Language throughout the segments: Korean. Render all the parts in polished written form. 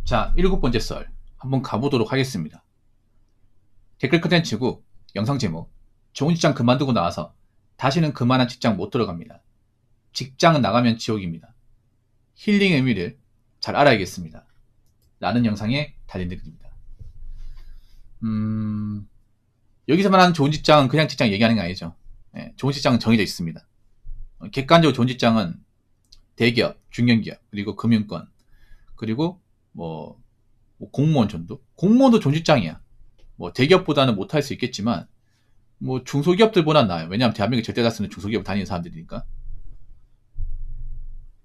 자, 7번째 썰 한번 가보도록 하겠습니다. 댓글 컨텐츠고 영상 제목: 좋은 직장 그만두고 나와서 다시는 그만한 직장 못 들어갑니다. 직장은 나가면 지옥입니다. 힐링의 의미를 잘 알아야겠습니다. 라는 영상에 달린 댓글입니다. 여기서 말하는 좋은 직장은 그냥 직장 얘기하는 게 아니죠. 좋은 직장은 정해져 있습니다. 객관적으로 좋은 직장은 대기업, 중견기업, 그리고 금융권, 그리고 공무원 정도? 공무원도 좋은 직장이야. 대기업보다는 못할 수 있겠지만 중소기업들보다 나아요. 왜냐하면 대한민국 절대 다수는 중소기업 다니는 사람들이니까.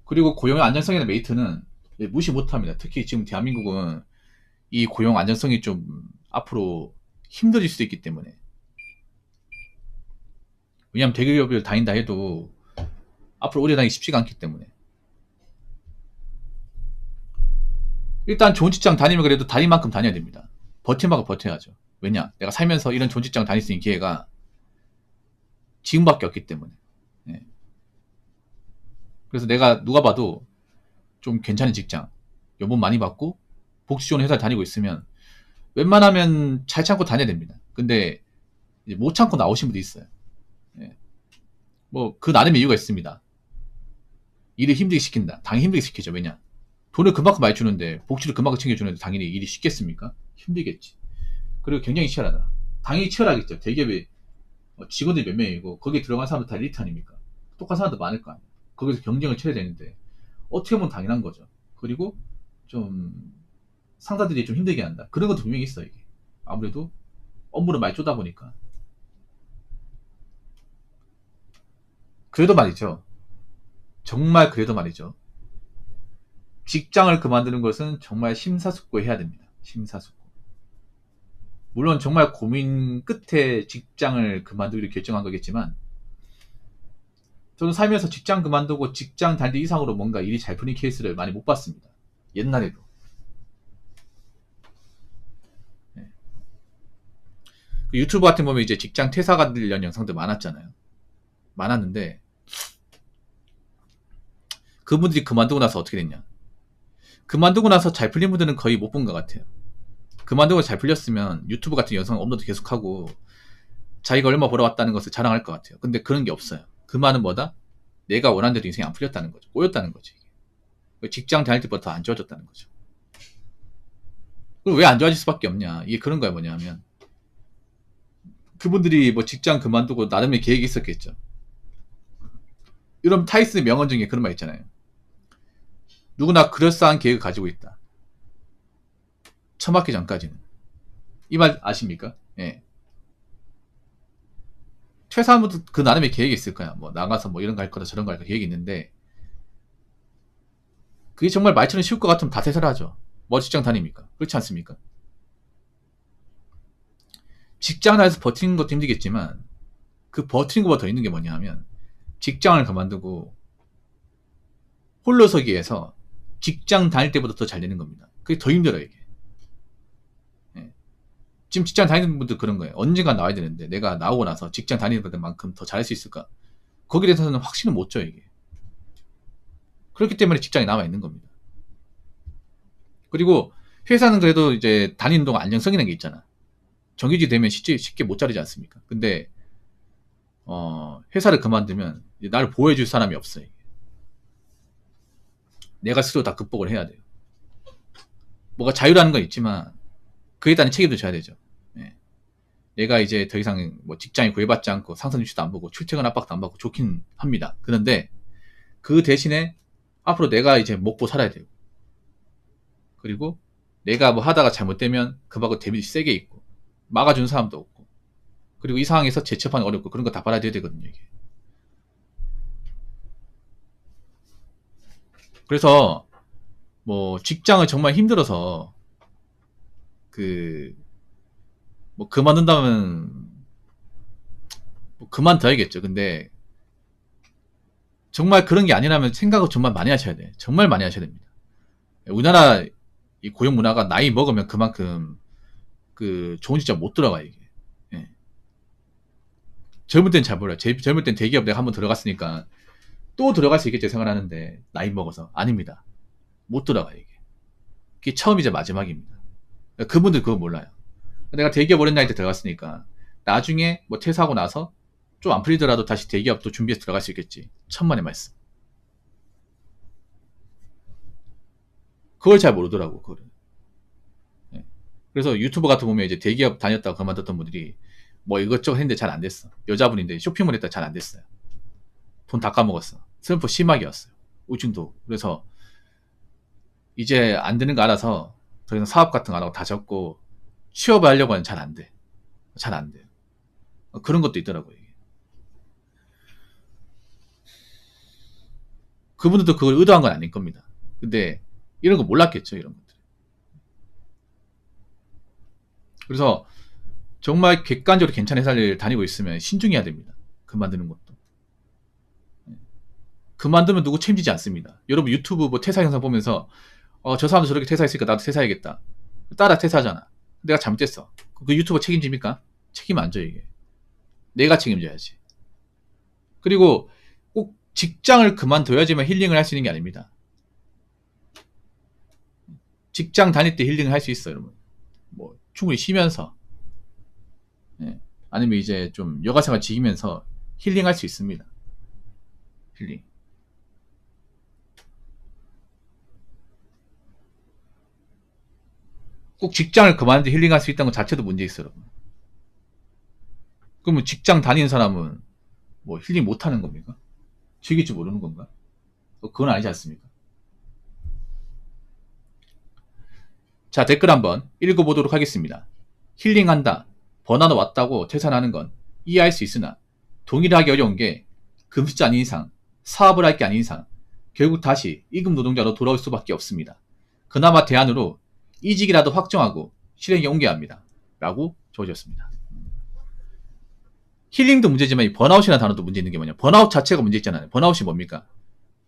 그리고 고용의 안정성이나 메리트는 무시 못합니다. 특히 지금 대한민국은 이 고용 안정성이 좀 앞으로 힘들어질 수도 있기 때문에. 왜냐하면 대기업을 다닌다 해도 앞으로 오래 다니기 쉽지가 않기 때문에. 일단 좋은 직장 다니면 그래도 다닐 만큼 다녀야 됩니다. 버틸만큼 버텨야죠. 왜냐? 내가 살면서 이런 좋은 직장 다닐 수 있는 기회가 지금밖에 없기 때문에. 그래서 내가 누가 봐도 좀 괜찮은 직장, 연봉 많이 받고 복지 좋은 회사 다니고 있으면 웬만하면 잘 참고 다녀야 됩니다. 근데 이제 못 참고 나오신 분도 있어요. 그 나름의 이유가 있습니다. 일을 힘들게 시킨다. 당연히 힘들게 시키죠. 왜냐? 돈을 그만큼 많이 주는데 복지를 그만큼 챙겨주는데 당연히 일이 쉽겠습니까? 힘들겠지. 그리고 경쟁이 치열하다. 당연히 치열하겠죠. 대기업에 직원들이 몇 명이고 거기에 들어간 사람들 다 엘리트 아닙니까? 똑같은 사람도 많을 거 아니에요. 거기서 경쟁을 쳐야 되는데 어떻게 보면 당연한 거죠. 그리고 좀 상사들이 좀 힘들게 한다. 그런 것도 분명히 있어. 이게 아무래도 업무를 많이 쪼다 보니까. 그래도 말이죠. 정말 그래도 말이죠. 직장을 그만두는 것은 정말 심사숙고해야 됩니다. 심사숙고. 물론 정말 고민 끝에 직장을 그만두기로 결정한 거겠지만 저는 살면서 직장 그만두고 직장 다닐 이상으로 뭔가 일이 잘 풀린 케이스를 많이 못 봤습니다. 옛날에도. 유튜브 같은 거 보면 이제 직장 퇴사 관련 영상들 많았잖아요. 많았는데 그분들이 그만두고 나서 어떻게 됐냐? 그만두고 나서 잘 풀린 분들은 거의 못 본 것 같아요. 그만두고 잘 풀렸으면 유튜브 같은 영상 업로드 계속하고 자기가 얼마 벌어왔다는 것을 자랑할 것 같아요. 근데 그런 게 없어요. 그 말은 뭐다? 내가 원하는 대로 인생이 안 풀렸다는 거죠. 꼬였다는 거지. 직장 다닐 때부터 안 좋아졌다는 거죠. 그럼 왜 안 좋아질 수밖에 없냐? 이게 그런 거야. 뭐냐면 그분들이 직장 그만두고 나름의 계획이 있었겠죠. 이런 타이슨의 명언 중에 그런 말 있잖아요. 누구나 그럴싸한 계획을 가지고 있다. 처맞기 전까지는. 이 말 아십니까? 예. 퇴사하면도 그 나름의 계획이 있을 거야. 나가서 이런 거 할 거다 저런 거 할 거다 계획이 있는데 그게 정말 말처럼 쉬울 것 같으면 다 퇴사를 하죠. 직장 다닙니까? 그렇지 않습니까? 직장 안에서 버티는 것도 힘들겠지만 그 버티는 것보다 더 힘든 게 뭐냐 하면 직장을 그만두고 홀로 서기에서 직장 다닐 때보다 더 잘 되는 겁니다. 그게 더 힘들어요. 이게. 지금 직장 다니는 분들 그런 거예요. 언젠가 나와야 되는데 내가 나오고 나서 직장 다니는 만큼 더 잘할 수 있을까? 거기에 대해서는 확신을 못 줘요. 이게. 그렇기 때문에 직장에 남아 있는 겁니다. 그리고 회사는 그래도 이제 다니는 동안 안정성이라는 게 있잖아. 정규직 되면 쉽게 못 자르지 않습니까? 근데 회사를 그만두면 나를 보호해줄 사람이 없어요. 내가 스스로 다 극복을 해야 돼요. 뭐가 자유라는 건 있지만 그에 따른 책임도 져야 되죠. 내가 이제 더 이상 직장에 구애받지 않고 상사 눈치도 안 보고 출퇴근 압박도 안 받고 좋긴 합니다. 그런데 그 대신에 앞으로 내가 이제 먹고 살아야 돼요. 그리고 내가 하다가 잘못되면 그하고 데미지 세게 있고 막아주는 사람도 없고 그리고 이 상황에서 재취업하기 어렵고 그런 거 다 받아들여야 되거든요. 이게. 그래서 직장을 정말 힘들어서 그만둔다면 그만둬야겠죠. 근데 정말 그런 게 아니라면 생각을 정말 많이 하셔야 돼. 정말 많이 하셔야 됩니다. 우리나라 이 고용 문화가 나이 먹으면 그만큼 좋은 직장 못 들어가요. 이게. 젊을 땐 잘 몰라요. 젊을 땐 대기업 내가 한번 들어갔으니까 또 들어갈 수 있겠죠 생각하는데 나이 먹어서 아닙니다. 못 들어가요. 이게. 그게 처음이자 마지막입니다. 그분들 그거 몰라요. 내가 대기업 어린 나이 때 들어갔으니까 나중에 뭐 퇴사하고 나서 좀 안 풀리더라도 다시 대기업 또 준비해서 들어갈 수 있겠지. 천만의 말씀. 그걸 잘 모르더라고, 그거를. 예. 그래서 유튜버 같은 거 보면 이제 대기업 다녔다가 그만뒀던 분들이 뭐 이것저것 했는데 잘 안 됐어. 여자분인데 쇼핑몰 했다 잘 안 됐어요. 돈 다 까먹었어. 슬럼프 심하게 왔어요. 우중도. 그래서 이제 안 되는 거 알아서 더 이상 사업 같은 거 안 하고 다 접고 취업을 하려고 하면 잘 안 돼. 잘 안 돼요. 그런 것도 있더라고요. 이게. 그분들도 그걸 의도한 건 아닐 겁니다. 근데 이런 거 몰랐겠죠, 이런 것들. 그래서 정말 객관적으로 괜찮은 회사를 다니고 있으면 신중해야 됩니다. 그만두는 것도. 그만두면 누구 책임지지 않습니다. 여러분 유튜브 뭐 퇴사 영상 보면서 저 사람도 저렇게 퇴사했으니까 나도 퇴사해야겠다. 따라 퇴사하잖아. 내가 잘못했어. 그 유튜버 책임집니까? 책임 안 져, 이게. 내가 책임져야지. 그리고 꼭 직장을 그만둬야지만 힐링을 할 수 있는 게 아닙니다. 직장 다닐 때 힐링을 할 수 있어요, 여러분. 뭐 충분히 쉬면서, 예. 아니면 이제 좀 여가생활 즐기면서 힐링할 수 있습니다. 힐링. 꼭 직장을 그만두고 힐링할 수 있다는 것 자체도 문제 있어요, 여러분. 그러면 직장 다니는 사람은 뭐 힐링 못 하는 겁니까? 즐길 줄 모르는 건가? 그건 아니지 않습니까? 자, 댓글 한번 읽어보도록 하겠습니다. 힐링한다, 번아웃 왔다고 퇴사하는 건 이해할 수 있으나 동일하게 어려운 게 금수저 아닌 이상, 사업을 할 게 아닌 이상 결국 다시 임금 노동자로 돌아올 수밖에 없습니다. 그나마 대안으로 이직이라도 확정하고 실행에 옮겨야 합니다. 라고 적어주셨습니다. 힐링도 문제지만 이 번아웃이라는 단어도 문제 있는 게 뭐냐. 번아웃 자체가 문제 있잖아요. 번아웃이 뭡니까?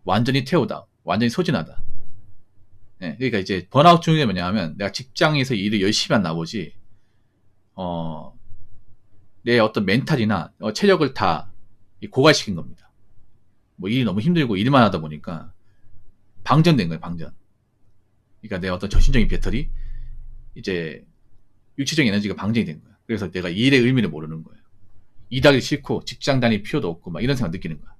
완전히 태우다, 완전히 소진하다. 네, 그러니까 이제 번아웃 중에 뭐냐 하면 내가 직장에서 일을 열심히 한 나머지 내 어떤 멘탈이나 체력을 다 고갈시킨 겁니다. 뭐 일이 너무 힘들고 일만 하다 보니까 방전된 거예요, 방전. 그러니까 내 어떤 정신적인 배터리, 이제 육체적인 에너지가 방전이 된 거야. 그래서 내가 일의 의미를 모르는 거예요. 일하기 싫고 직장 다닐 필요도 없고 막 이런 생각 느끼는 거야.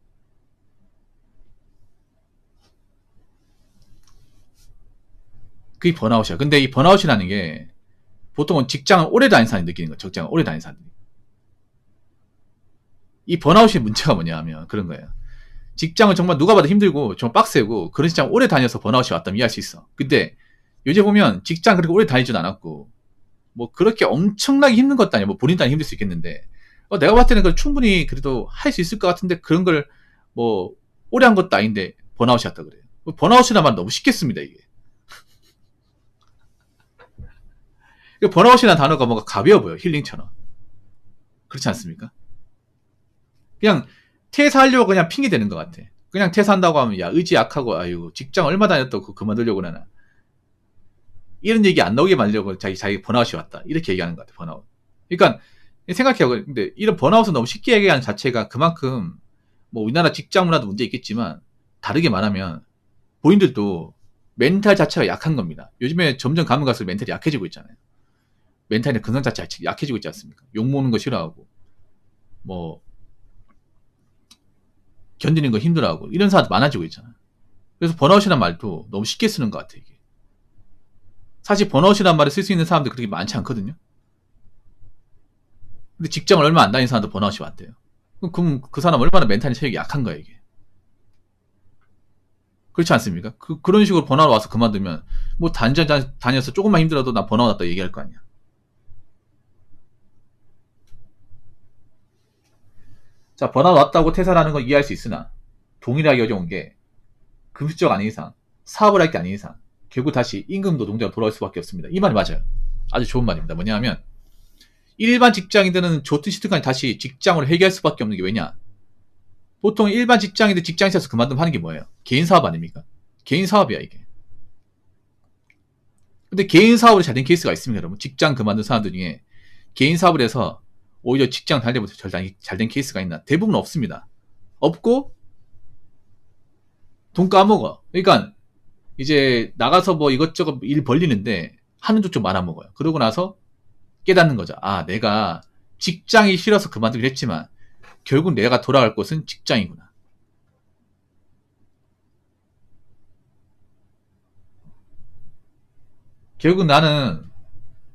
그게 번아웃이야. 근데 이 번아웃이라는 게 보통은 직장을 오래 다닌 사람이 느끼는 거야. 직장을 오래 다닌 사람들이. 이 번아웃의 문제가 뭐냐 하면 그런 거예요. 직장은 정말 누가 봐도 힘들고 정말 빡세고 그런 직장 오래 다녀서 번아웃이 왔다면 이해할 수 있어. 근데 요새 보면 직장 그렇게 오래 다니진 않았고 뭐 그렇게 엄청나게 힘든 것도 아니야. 뭐 본인 단위 힘들 수 있겠는데 내가 봤을 때는 그걸 충분히 그래도 할 수 있을 것 같은데 그런 걸 뭐 오래 한 것도 아닌데 번아웃이 왔다 그래요. 번아웃이란 말 너무 쉽게 씁니다, 이게. 번아웃이라는 단어가 뭔가 가벼워 보여, 힐링처럼. 그렇지 않습니까? 그냥 퇴사하려고 그냥 핑계 대는 것 같아. 그냥 퇴사한다고 하면 야 의지 약하고 아이고 직장 얼마 다녔다고 그만두려고 하나. 이런 얘기 안 나오게 만들려고 자기 번아웃이 왔다. 이렇게 얘기하는 것 같아, 번아웃. 그러니까 생각해요. 근데 이런 번아웃은 너무 쉽게 얘기하는 자체가 그만큼 뭐 우리나라 직장 문화도 문제 있겠지만 다르게 말하면 본인들도 멘탈 자체가 약한 겁니다. 요즘에 점점 가면 갈수록 멘탈이 약해지고 있잖아요. 멘탈의 근성 자체가 약해지고 있지 않습니까? 욕먹는 거 싫어하고 뭐 견디는 거 힘들어하고 이런 사람들 많아지고 있잖아요. 그래서 번아웃이란 말도 너무 쉽게 쓰는 것 같아, 이게. 사실 번아웃이란 말을 쓸 수 있는 사람들 그렇게 많지 않거든요. 근데 직장을 얼마 안 다닌 사람도 번아웃이 왔대요. 그럼 그 사람 얼마나 멘탈이 체력이 약한 거야, 이게. 그렇지 않습니까? 그런 식으로 번아웃 와서 그만두면 뭐 단전 다녀서 조금만 힘들어도 나 번아웃 왔다 얘기할 거 아니야. 자, 번아웃 왔다고 퇴사라는 건 이해할 수 있으나 동일하게 어려운 게 금수저가 아닌 이상, 사업을 할 게 아닌 이상 결국 다시 임금 노동자가 돌아올 수밖에 없습니다. 이 말이 맞아요. 아주 좋은 말입니다. 뭐냐면 일반 직장인들은 좋든 싫든 다시 직장으로 해결할 수밖에 없는 게 왜냐? 보통 일반 직장인들 직장에서 그만두면 하는 게 뭐예요? 개인 사업 아닙니까? 개인 사업이야, 이게. 근데 개인 사업으로 잘 된 케이스가 있습니다, 여러분. 직장 그만둔 사람들 중에 개인 사업을 해서 오히려 직장 다닐 때부터 잘 된 케이스가 있나? 대부분 없습니다. 없고 돈 까먹어. 그러니까 이제 나가서 뭐 이것저것 일 벌리는데 하는 쪽 좀 말아먹어요. 그러고 나서 깨닫는 거죠. 아, 내가 직장이 싫어서 그만두긴 했지만 결국 내가 돌아갈 곳은 직장이구나. 결국 나는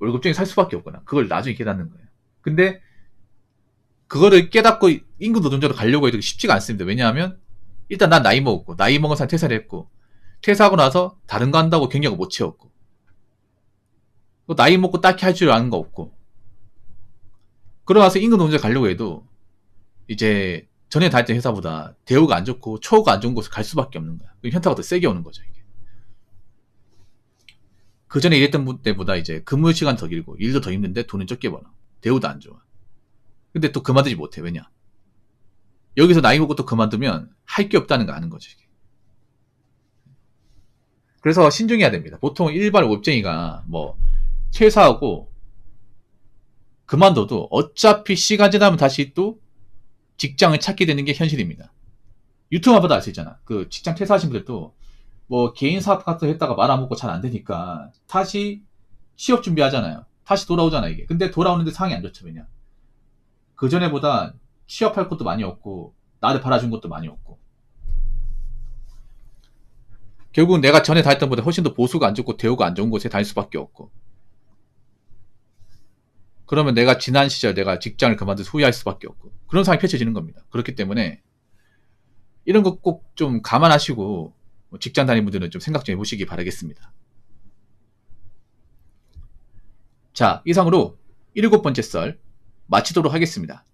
월급쟁이 살 수밖에 없구나. 그걸 나중에 깨닫는 거예요. 근데 그거를 깨닫고 임금 노동자로 가려고 해도 쉽지가 않습니다. 왜냐하면 일단 난 나이 먹었고, 나이 먹은 사람 퇴사를 했고, 퇴사하고 나서 다른 거 한다고 경력을 못 채웠고, 또 나이 먹고 딱히 할 줄 아는 거 없고, 그러고 나서 임금 노동자 가려고 해도 이제 전에 다녔던 회사보다 대우가 안 좋고 처우가 안 좋은 곳을 갈 수밖에 없는 거야. 현타가 더 세게 오는 거죠, 이게. 그 전에 일했던 때보다 이제 근무 시간 더 길고 일도 더 힘든데 돈은 적게 벌어. 대우도 안 좋아. 근데 또 그만두지 못해. 왜냐? 여기서 나이 먹고 또 그만두면 할 게 없다는 거 아는 거죠, 이게. 그래서 신중해야 됩니다. 보통 일반 월급쟁이가 뭐 퇴사하고 그만둬도 어차피 시간 지나면 다시 또 직장을 찾게 되는 게 현실입니다. 유튜브만 봐도 알 수 있잖아. 그 직장 퇴사하신 분들도 뭐 개인 사업 같은 거 했다가 말 안 먹고 잘 안 되니까 다시 취업 준비하잖아요. 다시 돌아오잖아, 이게. 근데 돌아오는데 상황이 안 좋죠. 왜냐? 그 전에보다 취업할 것도 많이 없고 나를 바라준 것도 많이 없고, 결국은 내가 전에 다녔던 것보다 훨씬 더 보수가 안 좋고 대우가 안 좋은 곳에 다닐 수밖에 없고, 그러면 내가 지난 시절 내가 직장을 그만둬서 후회할 수밖에 없고, 그런 상황이 펼쳐지는 겁니다. 그렇기 때문에 이런 거 꼭 좀 감안하시고 직장 다니는 분들은 좀 생각 좀 해보시기 바라겠습니다. 자, 이상으로 7번째 썰 마치도록 하겠습니다.